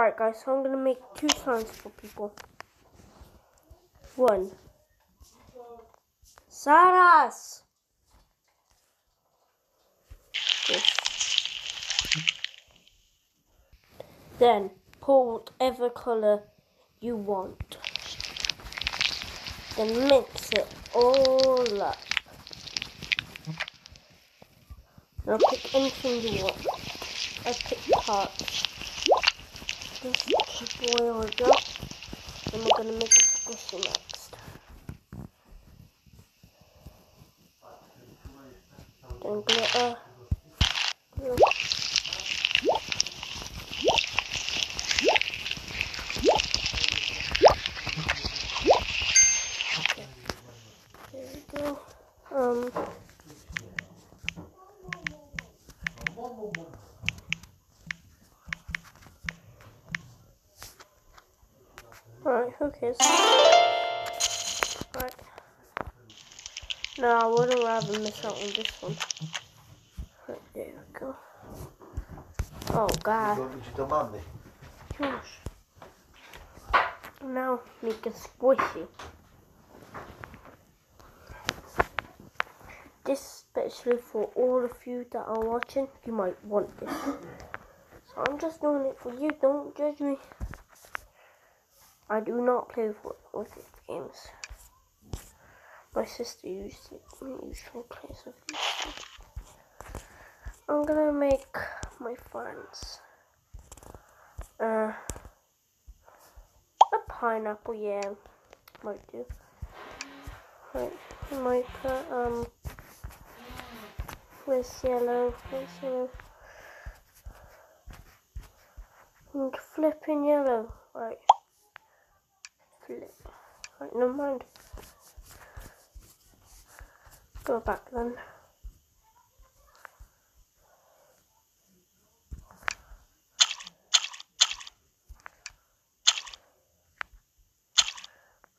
Alright guys, so I'm going to make 2 signs for people. 1. Saras! This. Then put whatever colour you want. Then mix it all up. Now pick anything you want. I picked hearts. Just boil it up. And we're going to make a squishy next. Then glitter. Okay. There we go. Alright, who cares? Alright. No, I wouldn't rather miss out on this one. Right, there we go. Oh god. Gosh. Now make it squishy. This especially for all of you that are watching, you might want this. So I'm just doing it for you, don't judge me. I do not play with these games. My sister usually plays with these. I'm gonna make my friends a pineapple, yeah, might do. Right, I might put where's yellow? And flipping yellow, right? Flip. Right, never mind. Go back then.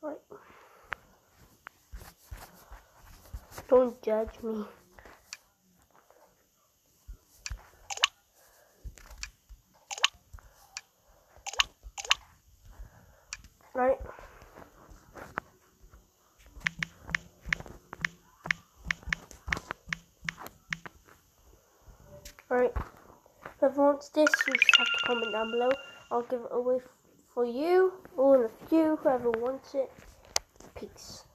Right. Don't judge me. Right. Alright, whoever wants this, you just have to comment down below. I'll give it away for you, all of you, whoever wants it. Peace.